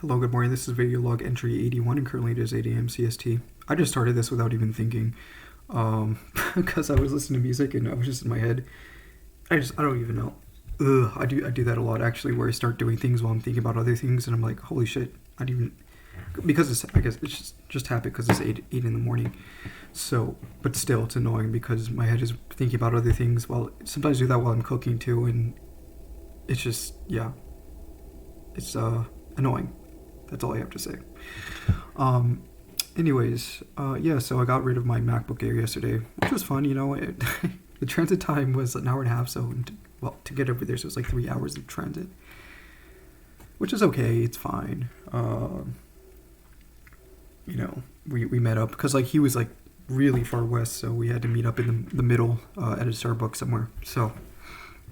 Hello, good morning. This is video log entry 81 and currently it is 8 a.m. CST. I just started this without even thinking because I was listening to music and I was just in my head. I don't even know. I do that a lot actually, where I start doing things while I'm thinking about other things and I'm like, holy shit, I didn't even, because I guess it's just happened because it's 8 in the morning. So, but still it's annoying because my head is thinking about other things. Well, sometimes I do that while I'm cooking too, and it's just, yeah, it's annoying. That's all I have to say. Anyways, yeah, so I got rid of my MacBook Air yesterday, which was fun, the transit time was an hour and a half, so, to get over there, so it was like 3 hours of transit, which is okay, it's fine. We met up, because, he was, really far west, so we had to meet up in the middle, at a Starbucks somewhere, so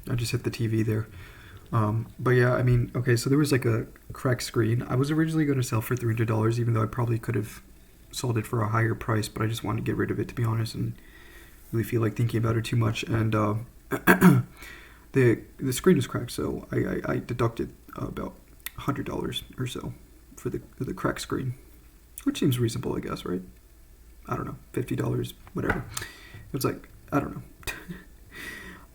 I just hit the TV there. But yeah, okay, so there was a cracked screen. I was originally going to sell for $300, even though I probably could have sold it for a higher price, but I just wanted to get rid of it, to be honest, and really feel like thinking about it too much. And the screen was cracked, so I deducted about $100 or so for the cracked screen, which seems reasonable, I guess, right? I don't know, $50, whatever. It was I don't know.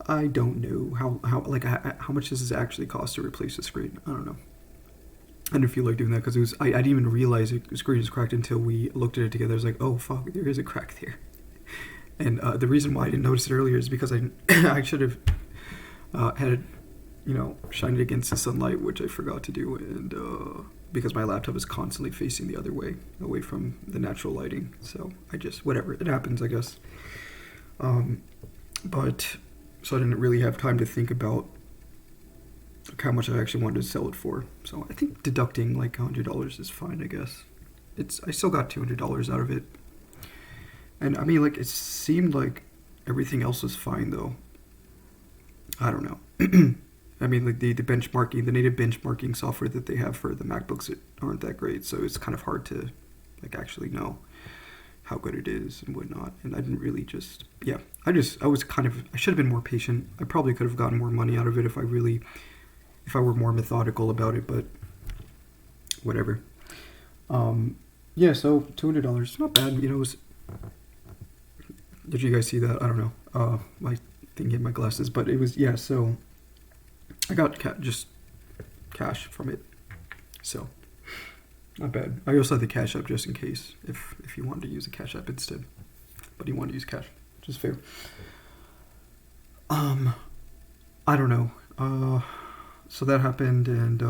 I don't know how much does this actually cost to replace the screen. I don't know. I didn't feel like doing that because I didn't even realize the screen was cracked until we looked at it together. I was like, oh fuck, there is a crack there. And the reason why I didn't notice it earlier is because I should have had it, shined it against the sunlight, which I forgot to do, and because my laptop is constantly facing the other way, away from the natural lighting. So I just, whatever, it happens, I guess. So I didn't really have time to think about how much I actually wanted to sell it for. So I think deducting $100 is fine, I guess. I still got $200 out of it. And it seemed like everything else was fine though. I don't know. The benchmarking, the native benchmarking software that they have for the MacBooks aren't that great. So it's kind of hard to actually know how good it is and whatnot. And I didn't really I should have been more patient. I probably could have gotten more money out of it if I were more methodical about it, but whatever. Yeah, so $200, not bad. Did you guys see that? I don't know. My thing hit my glasses, but it was, yeah, so I got just cash from it. So not bad. I also had the Cash App just in case, if you wanted to use a Cash App instead. But you want to use cash, which is fair. I don't know. So that happened, and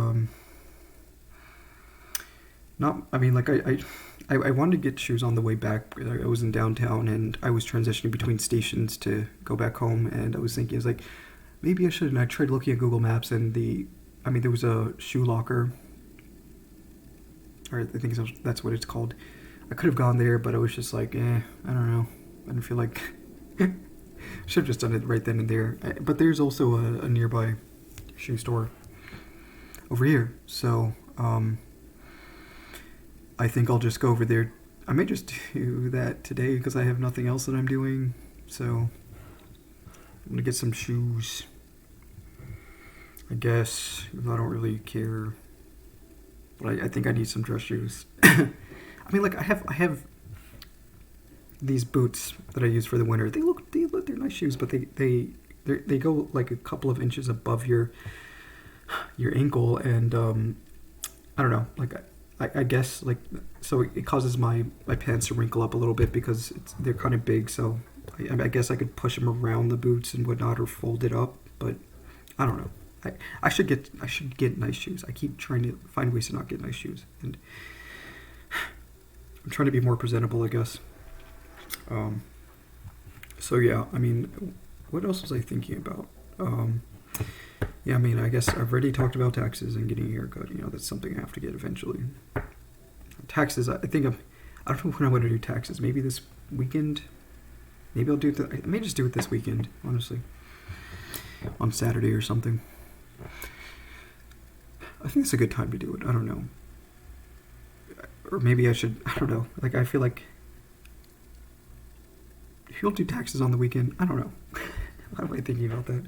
I wanted to get shoes on the way back. I was in downtown, and I was transitioning between stations to go back home, and I was thinking, maybe I should. And I tried looking at Google Maps, and there was a shoe locker, or I think that's what it's called. I could have gone there, but I was just I don't know. I didn't feel like should have just done it right then and there. But there's also a nearby shoe store over here, so I think I'll just go over there. I may just do that today because I have nothing else that I'm doing. So I'm gonna get some shoes, I guess. I don't really care, but I think I need some dress shoes. I have these boots that I use for the winter. They're nice shoes, but they go a couple of inches above your ankle, and I don't know, I guess so it causes my pants to wrinkle up a little bit because they're kind of big. So I guess I could push them around the boots and whatnot, or fold it up, but I don't know. I should get nice shoes. I keep trying to find ways to not get nice shoes, and I'm trying to be more presentable, I guess. So yeah, what else was I thinking about? Yeah, I guess I've already talked about taxes and getting a haircut. That's something I have to get eventually. Taxes, I don't know when I'm going to do taxes. Maybe this weekend. Maybe I'll do it. I may just do it this weekend, honestly. On Saturday or something. I think it's a good time to do it. I don't know. Or maybe I should, I don't know. I feel like if you'll do taxes on the weekend, I don't know. Why am I thinking about that?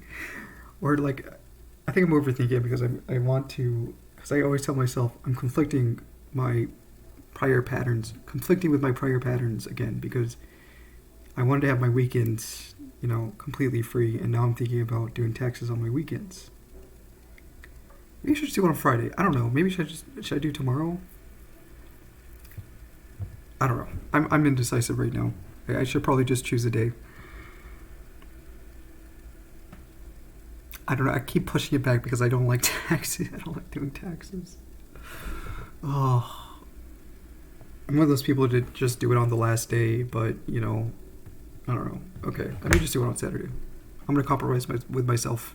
Or I think I'm overthinking it because I want to because I always tell myself I'm conflicting with my prior patterns again, because I wanted to have my weekends, completely free, and now I'm thinking about doing taxes on my weekends. Maybe I should just do it on Friday. I don't know. Maybe should I do tomorrow? I don't know. I'm indecisive right now. I should probably just choose a day. I don't know. I keep pushing it back because I don't like taxes. I don't like doing taxes. Oh, I'm one of those people that just do it on the last day, but I don't know. Okay, let me just do it on Saturday. I'm gonna compromise with myself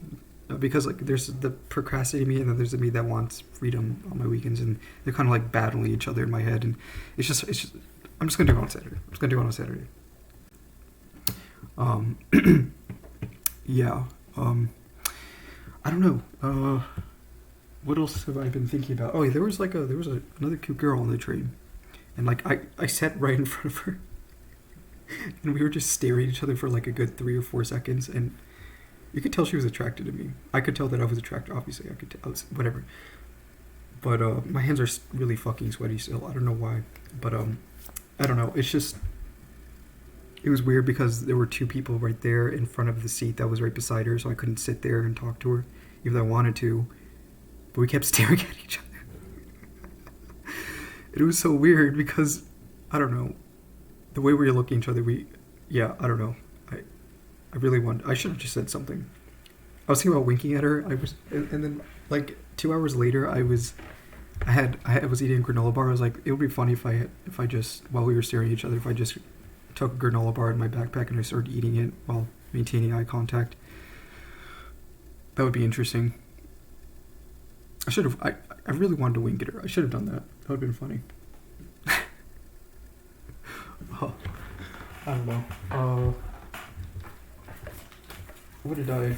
because there's the procrastinating me and then there's the me that wants freedom on my weekends, and they're kind of like battling each other in my head, and it's just I'm just gonna do it on Saturday. Yeah. I don't know. What else have I been thinking about? Oh, yeah, there was another cute girl on the train, and I sat right in front of her, and we were just staring at each other for like a good 3 or 4 seconds, and you could tell she was attracted to me. I could tell that I was attracted. Obviously, I could tell. Whatever. But my hands are really fucking sweaty still. I don't know why, but I don't know. It's just. It was weird because there were 2 people right there in front of the seat that was right beside her, so I couldn't sit there and talk to her, even though I wanted to. But we kept staring at each other. It was so weird because, I don't know, the way we were looking at each other, I don't know. I really I should have just said something. I was thinking about winking at her. And then 2 hours later, I was eating a granola bar. I was like, it would be funny if I just, while we were staring at each other, if I just took a granola bar in my backpack and I started eating it while maintaining eye contact. That would be interesting. I really wanted to wink at her. I should have done that. That would have been funny. Oh, I don't know. What did I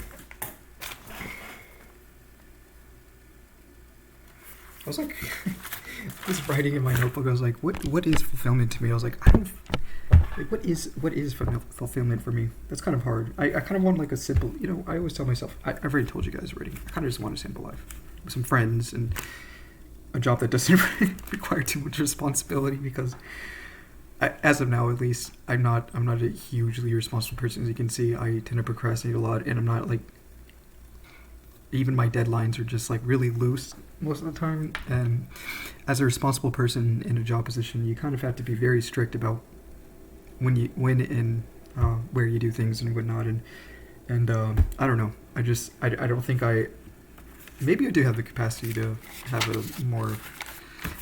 was like, I was writing in my notebook. I was like, what is fulfillment to me? I was like, what is fulfillment for me? That's kind of hard. I kind of want a simple, I always tell myself, I've already told you guys already, I kind of just want a simple life with some friends and a job that doesn't require too much responsibility, because as of now, at least, I'm not a hugely responsible person. As you can see, I tend to procrastinate a lot, and I'm not even my deadlines are just really loose most of the time. And as a responsible person in a job position, you kind of have to be very strict about when and where you do things and whatnot. And I don't know. I don't think maybe I do have the capacity to have a more.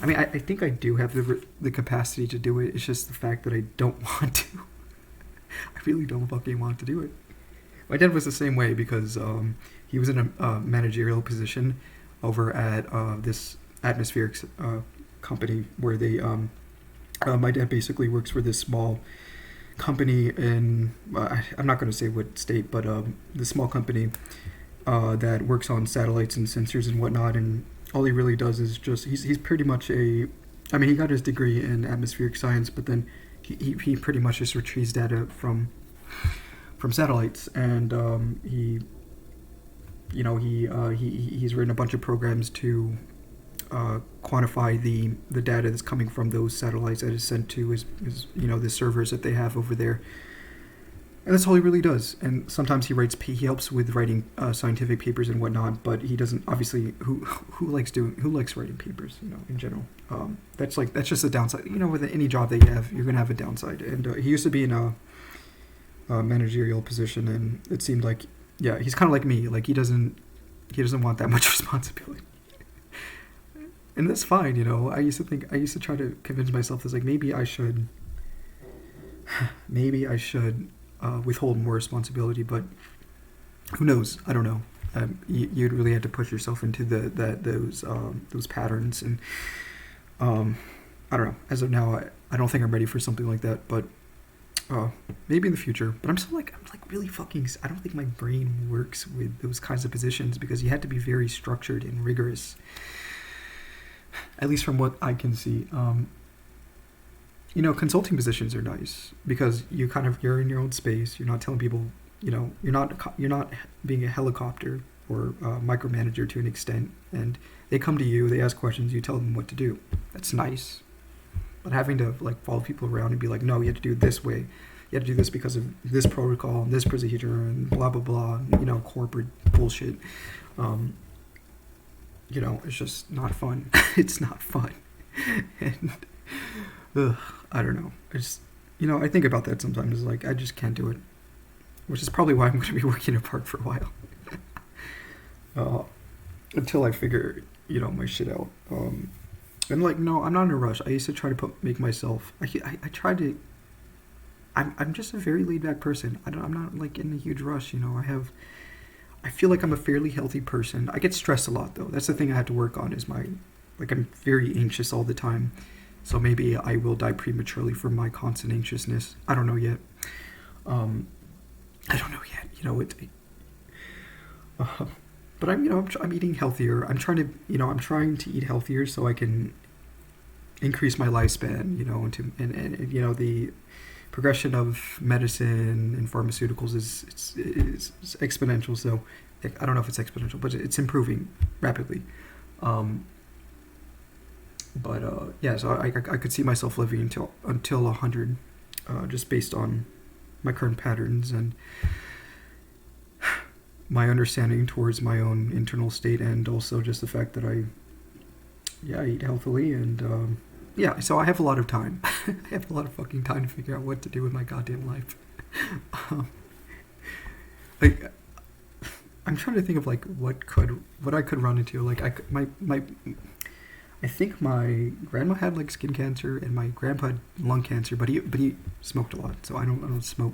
I mean, I think I do have the capacity to do it. It's just the fact that I don't want to. I really don't fucking want to do it. My dad was the same way because he was in a managerial position over at this atmospherics company where they. My dad basically works for this small company in. I'm not going to say what state, but the small company that works on satellites and sensors and whatnot, and all he really does is just he's pretty much he got his degree in atmospheric science, but then he pretty much just retrieves data from satellites, and he's written a bunch of programs to quantify the data that's coming from those satellites that is sent to his the servers that they have over there. And that's all he really does. And sometimes he helps with writing scientific papers and whatnot, but he doesn't, obviously, who likes writing papers, in general. That's just a downside. With any job that you have, you're going to have a downside. And he used to be in a managerial position, and it seemed like, yeah, he's kind of like me. He doesn't want that much responsibility. And that's fine, I used to try to convince myself that maybe I should withhold more responsibility, but who knows? I don't know. You'd really have to push yourself into those patterns, and I don't know. As of now, I don't think I'm ready for something like that, but maybe in the future. But I'm still really fucking. I don't think my brain works with those kinds of positions because you had to be very structured and rigorous. At least from what I can see. Consulting positions are nice because you're in your own space. You're not telling people, you're not being a helicopter or micromanager to an extent, and they come to you, they ask questions, you tell them what to do. That's nice. But having to like follow people around and be like, no, you have to do it this way. You have to do this because of this protocol and this procedure and blah blah blah. Corporate bullshit. It's just not fun. It's not fun. And I don't know. I think about that sometimes. Like, I just can't do it. Which is probably why I'm going to be working at Park for a while. Until I figure, my shit out. And like, no, I'm not in a rush. I used to try to make myself. I try to. I'm just a very laid back person. I'm not like in a huge rush. I feel like I'm a fairly healthy person. I get stressed a lot though. That's the thing I have to work on. I'm very anxious all the time. So maybe I will die prematurely from my constant anxiousness. I don't know yet. But I'm eating healthier. I'm trying to eat healthier so I can increase my lifespan. And the progression of medicine and pharmaceuticals is exponential. So I don't know if it's exponential, but it's improving rapidly. So I could see myself living until 100, just based on my current patterns and my understanding towards my own internal state, and also just the fact that I eat healthily, and so I have a lot of time. I have a lot of fucking time to figure out what to do with my goddamn life. I'm trying to think of like what I could run into. Like I think my grandma had like skin cancer and my grandpa had lung cancer, but he smoked a lot, so I don't smoke.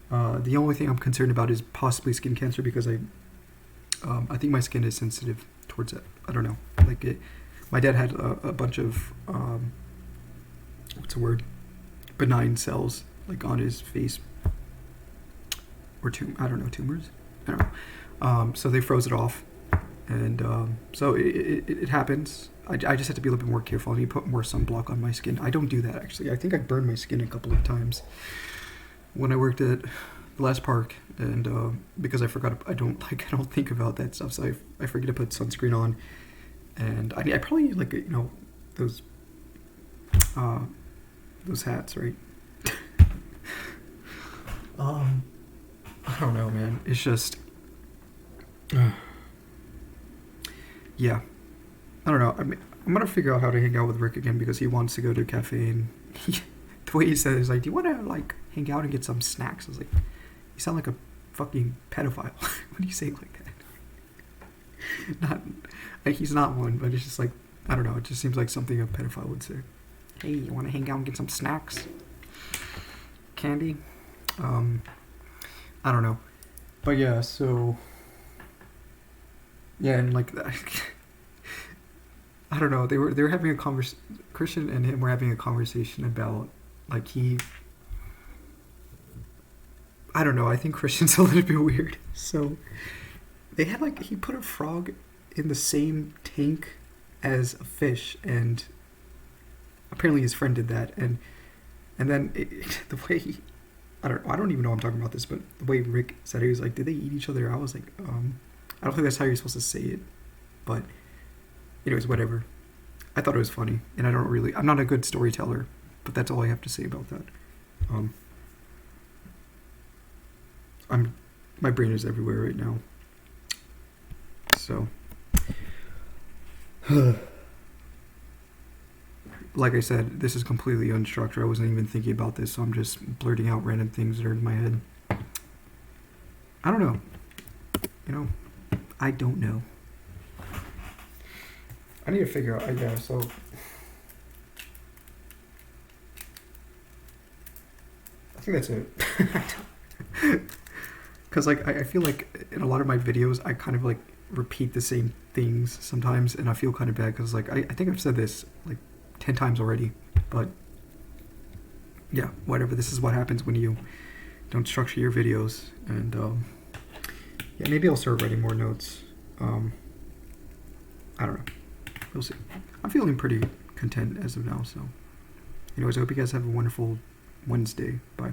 The only thing I'm concerned about is possibly skin cancer, because I think my skin is sensitive towards it. I don't know. My dad had a bunch of benign cells like on his face, or tumors. I don't know. So they froze it off, and so it happens. I just have to be a little bit more careful. I need to put more sunblock on my skin. I don't do that actually. I think I burned my skin a couple of times when I worked at the last park, and because I forgot, I don't think about that stuff, so I forget to put sunscreen on, and I probably those hats, right? I don't know, man. It's just yeah. I don't know. I'm gonna figure out how to hang out with Rick again, because he wants to go to a cafe, and the way he said it is like, do you want to like hang out and get some snacks? I was like, you sound like a fucking pedophile. What do you say like that? Not like he's not one, but it's just like, I don't know. It just seems like something a pedophile would say. Hey, you want to hang out and get some snacks? Candy? I don't know. But yeah, so yeah, and like I don't know. They were having a Christian and him were having a conversation about like I don't know. I think Christian's a little bit weird. So they had like, he put a frog in the same tank as a fish, and apparently his friend did that, and then the way I don't even know I'm talking about this, but the way Rick said it, he was like, did they eat each other? I was like, I don't think that's how you're supposed to say it, but anyways, whatever. I thought it was funny, and I'm not a good storyteller, but that's all I have to say about that. My brain is everywhere right now. So, like I said, this is completely unstructured. I wasn't even thinking about this, so I'm just blurting out random things that are in my head. I don't know. I don't know. I need to figure out, so I think that's it. Because like I feel like in a lot of my videos I kind of like repeat the same things sometimes, and I feel kind of bad because like I think I've said this like 10 times already, but yeah, whatever. This is what happens when you don't structure your videos, and yeah, maybe I'll start writing more notes. I don't know. We'll see. I'm feeling pretty content as of now, so anyways, I hope you guys have a wonderful Wednesday. Bye.